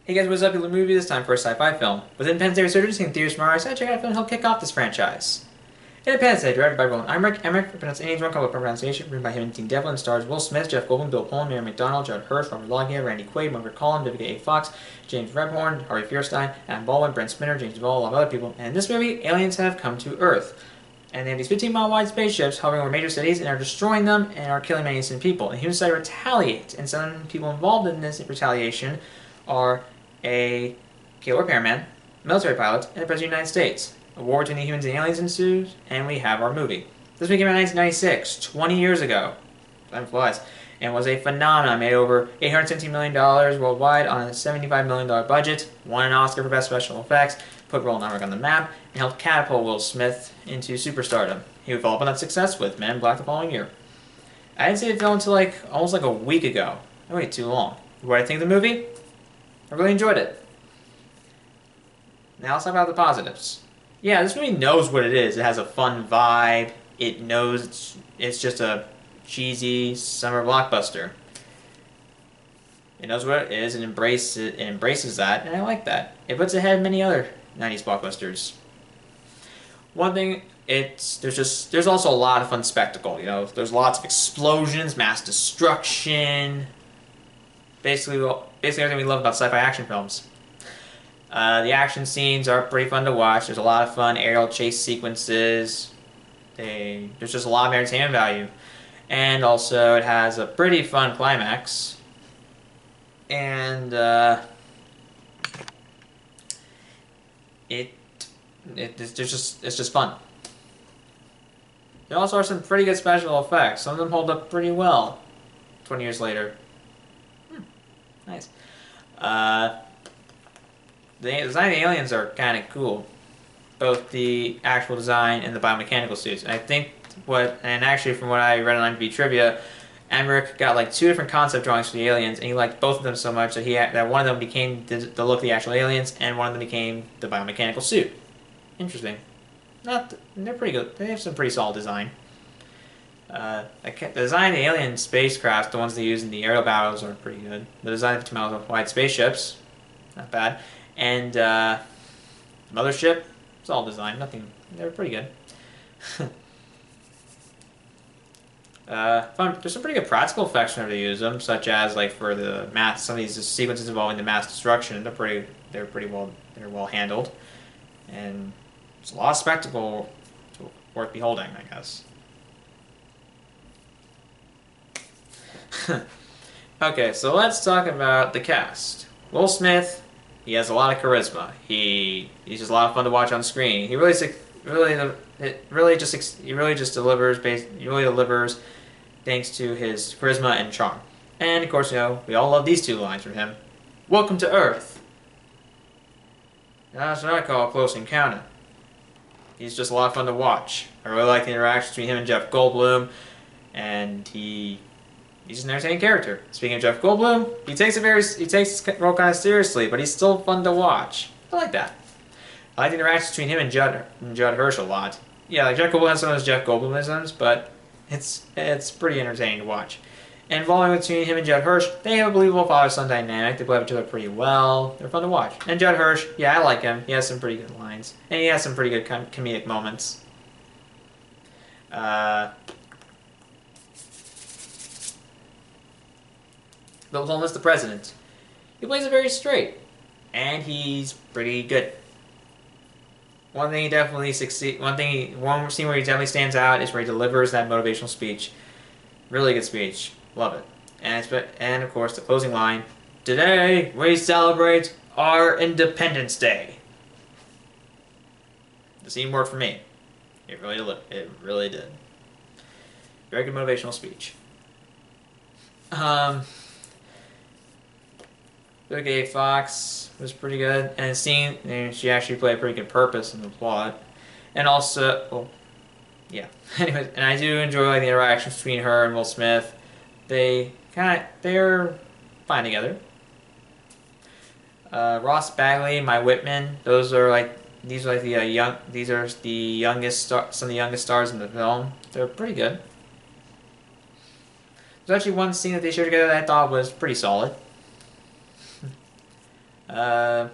Hey guys, what's up? You movie this time for a sci-fi film. With Independence Day resurgence in theaters tomorrow, I decided to check out a film to help kick off this franchise. Independence Day, directed by Roland Emmerich, pronounced Indians wrong called pronunciation, written by him and Dean Devlin, stars Will Smith, Jeff Goldblum, Bill Pullman, Mary McDonald, Judd Hirsch, Robert Loggia, Randy Quaid, Margaret Collin, Vivica A. Fox, James Rebhorn, Harvey Fierstein, Adam Baldwin, Brent Spinner, James Duvall, a lot of other people. And in this movie, aliens have come to Earth. And they have these 15-mile wide spaceships hovering over major cities and are destroying them and are killing many innocent people. And human society retaliates, and some people involved in this retaliation are a Killer repairman, military pilot, and the President of the United States. A war between the humans and the aliens ensues, and we have our movie. This movie came out in 1996, 20 years ago. Time flies. And was a phenomenon. Made over $817 million worldwide on a $75 million budget. Won an Oscar for Best Special Effects. Put Roland Emmerich on the map. And helped catapult Will Smith into superstardom. He would follow up on that success with Men in Black the following year. I didn't see the film until almost a week ago. I waited too long. What did I think of the movie? I really enjoyed it. Now let's talk about the positives. Yeah, this movie knows what it is. It has a fun vibe. It knows it's just a cheesy summer blockbuster. It knows what it is and embraces that, and I like that. It puts ahead of many other 90s blockbusters. One thing, there's also a lot of fun spectacle. You know, there's lots of explosions, mass destruction. Basically everything we love about sci-fi action films. The action scenes are pretty fun to watch. There's a lot of fun aerial chase sequences. There's just a lot of entertainment value. And also it has a pretty fun climax. And it's just fun. There also are some pretty good special effects. Some of them hold up pretty well 20 years later. Nice. The design of the aliens are kind of cool, both the actual design and the biomechanical suits. And I think and actually from what I read on IMDb trivia, Emmerich got like 2 different concept drawings for the aliens, and he liked both of them so much that that one of them became the look of the actual aliens, and one of them became the biomechanical suit. Interesting. They're pretty good. They have some pretty solid design. The design of the alien spacecraft, the ones they use in the aerial battles, are pretty good. The design of the 2-mile wide spaceships, not bad. And the mothership, it's all design. They're pretty good. There's some pretty good practical effects whenever they use them, such as like for the some of these sequences involving the mass destruction. They're well handled, and it's a lot of spectacle worth beholding, I guess. Okay, so let's talk about the cast. Will Smith, he has a lot of charisma. He's just a lot of fun to watch on screen. He really just delivers thanks to his charisma and charm. And of course, you know, we all love these 2 lines from him. Welcome to Earth. That's what I call a close encounter. He's just a lot of fun to watch. I really like the interaction between him and Jeff Goldblum, and he's just an entertaining character. Speaking of Jeff Goldblum, he takes his role kind of seriously, but he's still fun to watch. I like that. I like the interaction between him and Judd Hirsch a lot. Yeah, like Jeff Goldblum has some of those Jeff Goldblumisms, but it's pretty entertaining to watch. And involving between him and Judd Hirsch, they have a believable father-son dynamic. They play with each other pretty well. They're fun to watch. And Judd Hirsch, yeah, I like him. He has some pretty good lines, and he has some pretty good comedic moments. Bill Pullman is the president. He plays it very straight, and he's pretty good. One thing he definitely succeeds. One scene where he definitely stands out is where he delivers that motivational speech. Really good speech. Love it. And of course the closing line: "Today we celebrate our Independence Day." The scene worked for me. It really did. Very good motivational speech. Okay, Fox was pretty good, and she actually played a pretty good purpose in the plot, and also, well, yeah. Anyways, and I do enjoy like the interactions between her and Will Smith. They're fine together. Ross Bagley, My Whitman, these are the youngest some of the youngest stars in the film. They're pretty good. There's actually one scene that they shared together that I thought was pretty solid. Uh,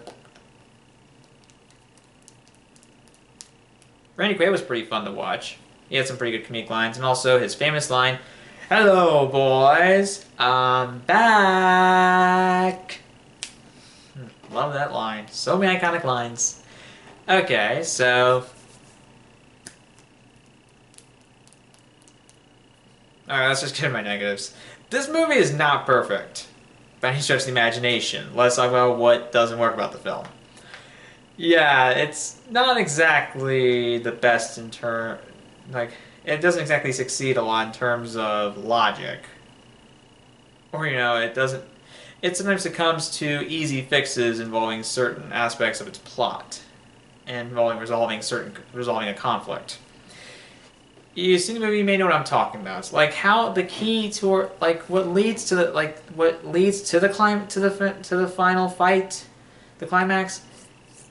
Randy Quaid was pretty fun to watch. He had some pretty good comedic lines, and also his famous line, "Hello, boys, I'm back." Love that line. So many iconic lines. Okay, so... Alright, let's just get to my negatives. This movie is not perfect by any stretch of the imagination. Let's talk about what doesn't work about the film. Yeah, it's not exactly the best in term... Like, it doesn't exactly succeed a lot in terms of logic. Or, it doesn't... It sometimes succumbs to easy fixes involving certain aspects of its plot. And involving resolving a conflict. You see the movie, you may know what I'm talking about. It's like how the key to what leads to the final fight, the climax,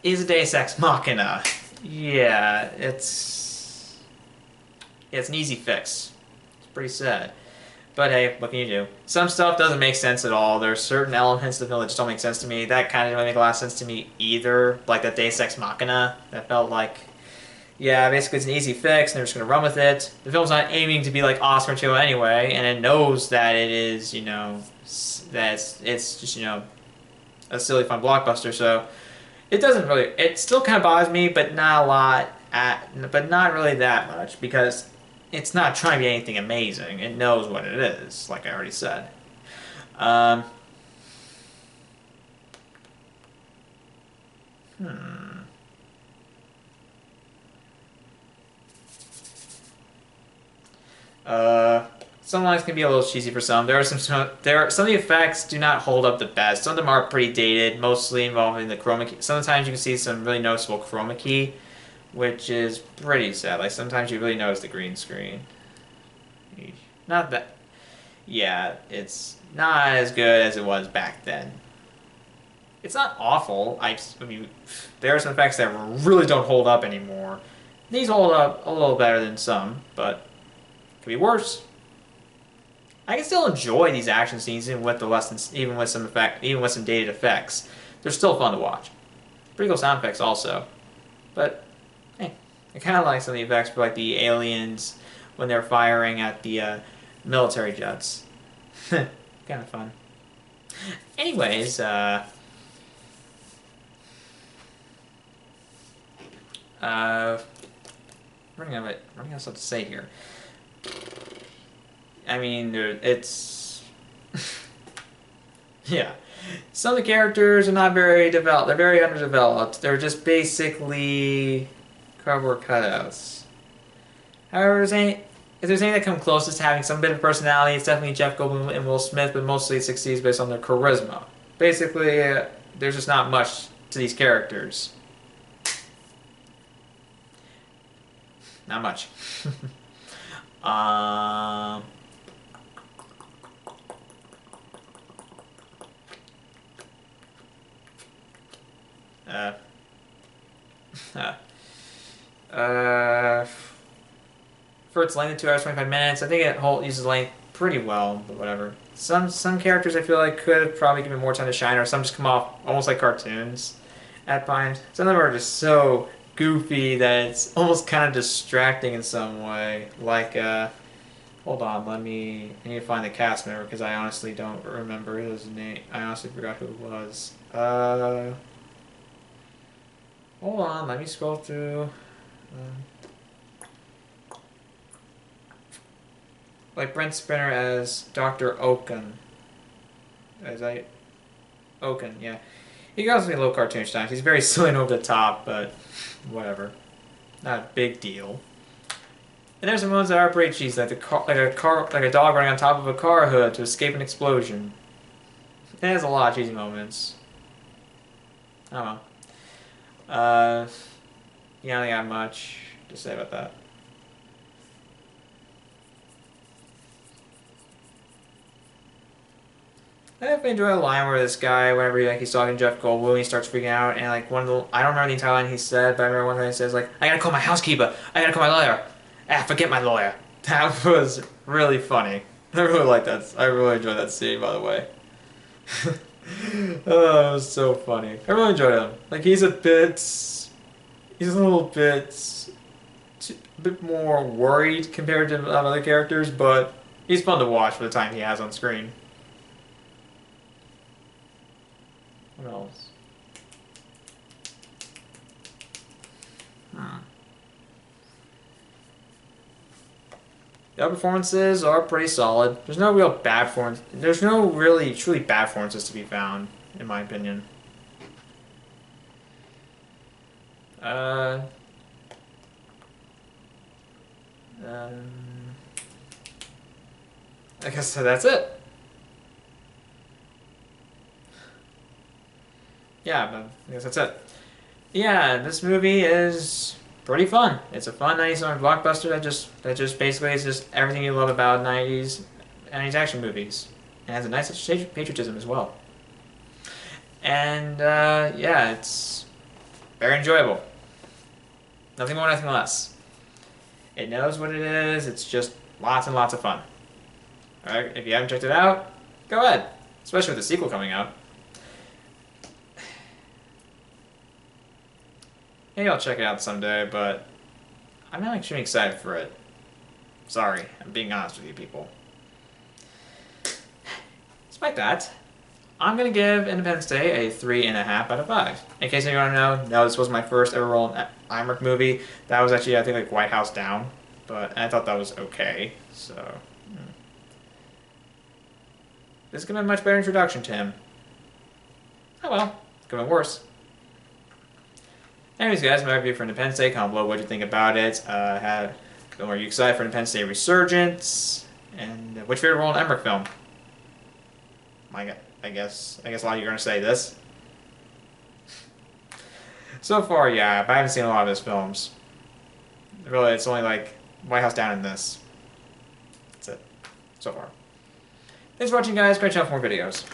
is a Deus Ex Machina. Yeah, it's an easy fix. It's pretty sad. But hey, what can you do? Some stuff doesn't make sense at all. There's certain elements of the film that just don't make sense to me. That kind of didn't make a lot of sense to me either. Like that Deus Ex Machina, that felt like, yeah, basically it's an easy fix, and they're just going to run with it. The film's not aiming to be like awesome or chill anyway, and it knows that it is, that it's just, a silly fun blockbuster, so it doesn't really, it still kind of bothers me, but not a lot, but not really that much, because it's not trying to be anything amazing. It knows what it is, like I already said. Um, hmm. Some lines can be a little cheesy for some. Some of the effects do not hold up the best. Some of them are pretty dated, mostly involving the chroma key. Sometimes you can see some really noticeable chroma key, which is pretty sad. Like sometimes you really notice the green screen. Not that. Yeah, it's not as good as it was back then. It's not awful. I mean, there are some effects that really don't hold up anymore. These hold up a little better than some, but it could be worse. I can still enjoy these action scenes even with the lessons, even with some dated effects. They're still fun to watch. Pretty cool sound effects also, but hey, I kind of like some of the effects for like the aliens when they're firing at the military jets. Kind of fun. Anyways, running out of stuff to say here. I mean, it's yeah. Some of the characters are not very developed. They're very underdeveloped. They're just basically cardboard cutouts. However, if there's anything that comes closest to having some bit of personality, it's definitely Jeff Goldblum and Will Smith, but mostly it succeeds based on their charisma. Basically, there's just not much to these characters. Not much. um... for its length of 2 hours 25 minutes, I think it uses length pretty well, but whatever. Some characters I feel like could have probably given more time to shine, or some just come off almost like cartoons at times. Some of them are just so goofy that it's almost kind of distracting in some way. Like, hold on, I need to find the cast member because I honestly don't remember his name. I honestly forgot who it was. Hold on, let me scroll through. Like Brent Spinner as Dr. Oaken. Oaken, yeah. He goes to be a little cartoonish times. He's very silly and over the top, but whatever. Not a big deal. And there's some ones that are pretty cheesy, like a dog running on top of a car hood to escape an explosion. It has a lot of cheesy moments. I don't know. Yeah, I don't got much to say about that. I definitely enjoy a line where this guy, whenever he's talking to Jeff Goldblum, he starts freaking out, and like I don't remember the entire line he said, but I remember one time he says like, "I gotta call my housekeeper. I gotta call my lawyer. Ah, forget my lawyer." That was really funny. I really like that. I really enjoyed that scene, by the way. Oh, it was so funny. I really enjoyed him. Like he's a little bit more worried compared to other characters, but he's fun to watch for the time he has on screen. What else? Hmm. The other performances are pretty solid. There's no real bad performance. There's no really truly bad performances to be found, in my opinion. Uh, um, I guess that's it. Yeah, but I guess that's it. Yeah, this movie is pretty fun. It's a fun 90s summer blockbuster that just basically is just everything you love about 90s action movies. And has a nice touch of patriotism as well. And yeah, it's very enjoyable. Nothing more, nothing less. It knows what it is. It's just lots and lots of fun. Alright, if you haven't checked it out, go ahead. Especially with the sequel coming out. Maybe I'll check it out someday, but I'm not actually excited for it. Sorry, I'm being honest with you people. Despite that, I'm going to give Independence Day a 3.5 out of 5. In case you want to know, no, this was my first ever Roland Emmerich movie. That was actually, I think, like White House Down, but I thought that was okay, so... This is going to be a much better introduction to him. Oh well, it could have been worse. Anyways, guys, my review for Independence Day. Comment below what you think about it. Are you excited for Independence Day Resurgence? And which favorite Roland Emmerich film? I guess a lot of you are going to say this. So far, yeah, but I haven't seen a lot of his films. Really, it's only like White House Down and this. That's it. So far. Thanks for watching, guys. Great channel for more videos.